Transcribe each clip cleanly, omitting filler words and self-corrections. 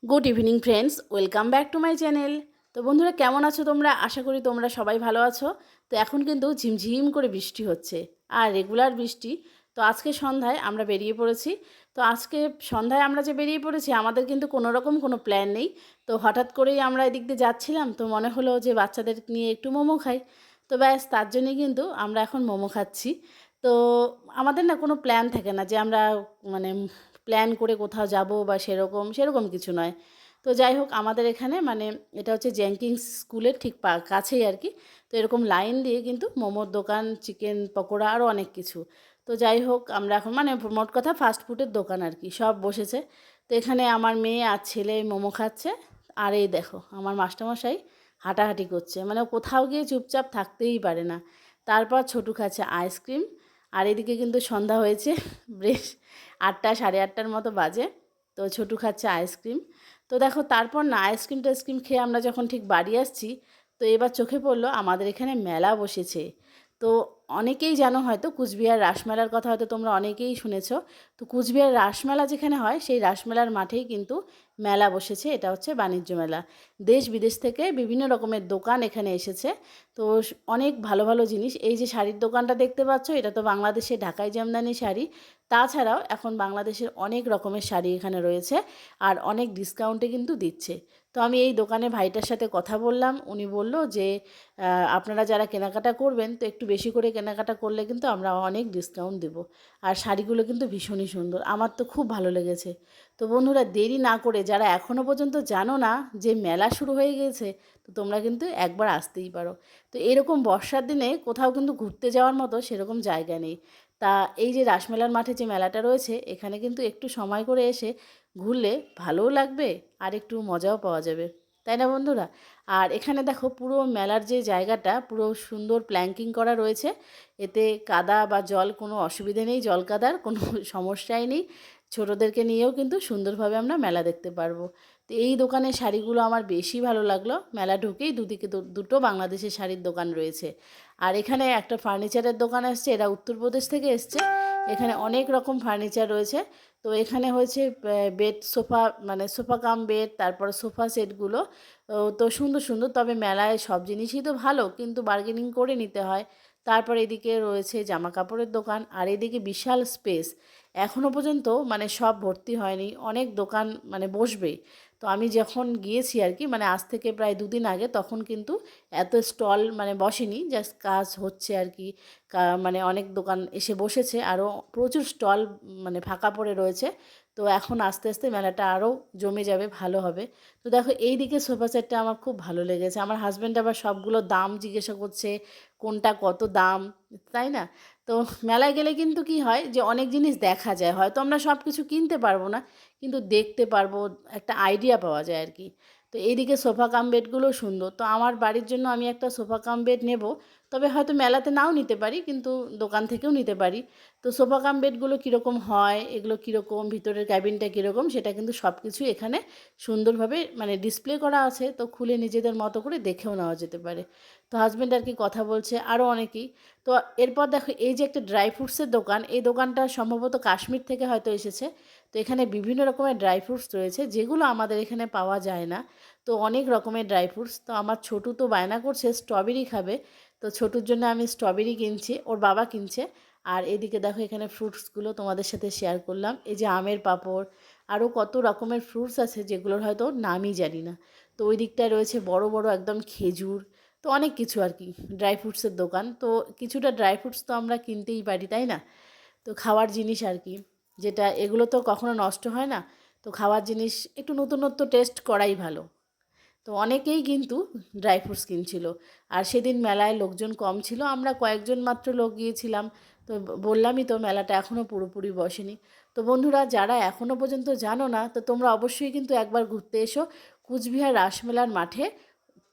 Good evening friends, welcome back to my channel. তো বন্ধুরা, কেমন আছো তোমরা? আশা করি তোমরা সবাই ভালো আছো। তো এখন কিন্তু ঝিমঝিম করে বৃষ্টি হচ্ছে, আর রেগুলার বৃষ্টি। তো আজকে সন্ধ্যায় আমরা বেরিয়ে পড়েছি। তো আজকে সন্ধ্যায় আমরা যে বেরিয়ে পড়েছি, আমাদের কিন্তু কোনো রকম কোনো প্ল্যান নেই। তো হঠাৎ করেই আমরা এদিক দিয়ে যাচ্ছিলাম, তো মনে হলো যে বাচ্চাদের নিয়ে একটু মোমো খাই। তো ব্যাস তার জন্যই কিন্তু আমরা এখন মোমো খাচ্ছি। তো আমাদের না কোনো প্ল্যান থাকে না যে আমরা মানে প্ল্যান করে কোথাও যাব বা সেরকম সেরকম কিছু নয়। তো যাই হোক, আমাদের এখানে মানে এটা হচ্ছে জেঙ্কিন্স স্কুলের ঠিক কাছেই আর কি। তো এরকম লাইন দিয়ে কিন্তু মোমোর দোকান, চিকেন পকোড়া, আরও অনেক কিছু। তো যাই হোক, আমরা এখন মানে মোট কথা ফাস্ট ফুডের দোকান আর কি, সব বসেছে। তো এখানে আমার মেয়ে আর ছেলে মোমো খাচ্ছে। আর এই দেখো, আমার মাস্টারমশাই হাঁটাহাঁটি করছে, মানে ও কোথাও গিয়ে চুপচাপ থাকতেই পারে না। তারপর ছোটু খাচ্ছে আইসক্রিম। আর এদিকে কিন্তু সন্ধ্যা হয়েছে, বেশ 8টা সাড়ে 8টার মতো বাজে। তো ছোটু খাচ্ছে আইসক্রিম। তো দেখো, তারপর না আইসক্রিম টাইসক্রিম খেয়ে আমরা যখন ঠিক বাড়ি আসছি, তো এবার চোখে পড়লো আমাদের এখানে মেলা বসেছে। তো অনেকেই জানো হয়তো কুচবিহার রাসমেলার কথা, হয়তো তোমরা অনেকেই শুনেছো। তো কুচবিহার রাসমেলা যেখানে হয়, সেই রাসমেলার মাঠেই কিন্তু মেলা বসেছে। এটা হচ্ছে বাণিজ্য মেলা। দেশ বিদেশ থেকে বিভিন্ন রকমের দোকান এখানে এসেছে। তো অনেক ভালো ভালো জিনিস, এই যে শাড়ির দোকানটা দেখতে পাচ্ছ, এটা তো বাংলাদেশে ঢাকাই জামদানি শাড়ি। তাছাড়াও এখন বাংলাদেশের অনেক রকমের শাড়ি এখানে রয়েছে, আর অনেক ডিসকাউন্টে কিন্তু দিচ্ছে। তো আমি এই দোকানে ভাইটার সাথে কথা বললাম, উনি বলল যে আপনারা যারা কেনাকাটা করবেন, তো একটু বেশি করে কেনাকাটা করলে কিন্তু আমরা অনেক ডিসকাউন্ট দেব। আর শাড়িগুলো কিন্তু ভীষণই সুন্দর, আমার তো খুব ভালো লেগেছে। তো বন্ধুরা, দেরি না করে, যারা এখনও পর্যন্ত জানো না যে মেলা শুরু হয়ে গেছে, তো তোমরা কিন্তু একবার আসতেই পারো। তো এরকম বর্ষার দিনে কোথাও কিন্তু ঘুরতে যাওয়ার মতো সেরকম জায়গা নেই। তা এই যে রাসমেলার মাঠে যে মেলাটা রয়েছে, এখানে কিন্তু একটু সময় করে এসে ঘুরলে ভালোও লাগবে, আর একটু মজাও পাওয়া যাবে, তাই না বন্ধুরা? আর এখানে দেখো, পুরো মেলার যে জায়গাটা পুরো সুন্দর প্ল্যাঙ্কিং করা রয়েছে। এতে কাদা বা জল কোনো অসুবিধে নেই, জল কাদার কোনো সমস্যাই নেই। ছোটোদেরকে নিয়েও কিন্তু সুন্দরভাবে আমরা মেলা দেখতে পারবো। তো এই দোকানের শাড়িগুলো আমার বেশি ভালো লাগলো। মেলা ঢুকেই দুদিকে দুটো বাংলাদেশের শাড়ির দোকান রয়েছে। আর এখানে একটা ফার্নিচারের দোকান আসছে, এরা উত্তরপ্রদেশ থেকে এসছে। এখানে অনেক রকম ফার্নিচার রয়েছে। তো এখানে হয়েছে বেড সোফা, মানে সোফা কাম বেড, তারপরে সোফা সেটগুলো। তো সুন্দর সুন্দর, তবে মেলায় সব জিনিসই তো ভালো, কিন্তু বার্গেনিং করে নিতে হয়। তারপর এদিকে রয়েছে জামা কাপড়ের দোকান, আর এদিকে বিশাল স্পেস। এখনও পর্যন্ত মানে সব ভর্তি হয়নি, অনেক দোকান মানে বসবে। তো আমি যখন গিয়েছি আর কি, মানে আজ থেকে প্রায় 2 দিন আগে, তখন কিন্তু এত স্টল মানে বসেনি, জাস্ট কাজ হচ্ছে আর কি। মানে অনেক দোকান এসে বসেছে, আরও প্রচুর স্টল মানে ফাঁকা পড়ে রয়েছে। তো এখন আস্তে আস্তে মেলাটা আরও জমে যাবে, ভালো হবে। তো দেখো, এই দিকে সোফা সেটটা আমার খুব ভালো লেগেছে। আমার হাজব্যান্ড আবার সবগুলো দাম জিজ্ঞাসা করছে, কোনটা কত দাম, তাই না? তো মেলায় গেলে কিন্তু কি হয়, যে অনেক জিনিস দেখা যায়, হয়তো আমরা সব কিছু কিনতে পারবো না, কিন্তু দেখতে পারবো, একটা আইডিয়া পাওয়া যায় আর কি। তো এইদিকে সোফা কাম বেডগুলো সুন্দর। তো আমার বাড়ির জন্য আমি একটা সোফা কাম বেড নেব, তবে হয়তো মেলাতে নাও নিতে পারি, কিন্তু দোকান থেকেও নিতে পারি। তো সোফা কাম বেডগুলো কীরকম হয়, এগুলো কীরকম, ভিতরের ক্যাবিনটা কীরকম, সেটা কিন্তু সব কিছুই এখানে সুন্দরভাবে মানে ডিসপ্লে করা আছে। তো খুলে নিজেদের মতো করে দেখেও নেওয়া যেতে পারে। তো হাজব্যান্ড আর কি কথা বলছে, আরও অনেকেই। তো এরপর দেখো, এই যে একটা ড্রাই ফ্রুটসের দোকান, এই দোকানটা সম্ভবত কাশ্মীর থেকে হয়তো এসেছে। তো এখানে বিভিন্ন রকমের ড্রাই ফ্রুটস রয়েছে, যেগুলো আমাদের এখানে পাওয়া যায় না। তো অনেক রকমের ড্রাই ফ্রুটস। তো আমার ছোটু তো বায়না করছে স্ট্রবেরি খাবে। তো ছোটুর জন্য আমি স্ট্রবেরি কিনছি, ওর বাবা কিনছে। আর এদিকে দেখো, এখানে ফ্রুটসগুলো তোমাদের সাথে শেয়ার করলাম। এই যে আমের পাঁপড়, আরও কত রকমের ফ্রুটস আছে যেগুলোর হয়তো নামই জানি না। তো ওই দিকটায় রয়েছে বড় বড় একদম খেজুর। তো অনেক কিছু আর কি, ড্রাই ফ্রুটসের দোকান। তো কিছুটা ড্রাই ফ্রুটস তো আমরা কিনতেই পারি, তাই না? তো খাওয়ার জিনিস আর কি, যেটা এগুলো তো কখনো নষ্ট হয় না। তো খাওয়ার জিনিস একটু নতুনত্ব টেস্ট করাই ভালো। তো অনেকেই কিন্তু ড্রাই ফ্রুটস কিনছিল। আর সেদিন মেলায় লোকজন কম ছিল, আমরা কয়েকজন মাত্র লোক গিয়েছিলাম। তো বললামই তো, মেলাটা এখনও পুরোপুরি বসেনি। তো বন্ধুরা, যারা এখনও পর্যন্ত জানো না, তো তোমরা অবশ্যই কিন্তু একবার ঘুরতে এসো। কুচবিহার রাসমেলার মাঠে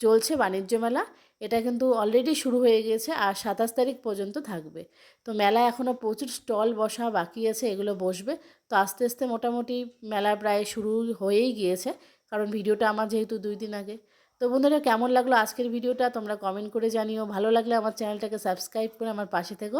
চলছে বাণিজ্য মেলা। এটা কিন্তু অলরেডি শুরু হয়ে গিয়েছে, আর 27 তারিখ পর্যন্ত থাকবে। তো মেলায় এখনও প্রচুর স্টল বসা বাকি আছে, এগুলো বসবে। তো আস্তে আস্তে মোটামুটি মেলা প্রায় শুরু হয়েই গিয়েছে, কারণ ভিডিওটা আমার যেহেতু 2 দিন আগে। তো বন্ধুরা, কেমন লাগলো আজকের ভিডিওটা তোমরা কমেন্ট করে জানিও। ভালো লাগলে আমার চ্যানেলটাকে সাবস্ক্রাইব করে আমার পাশে থেকো।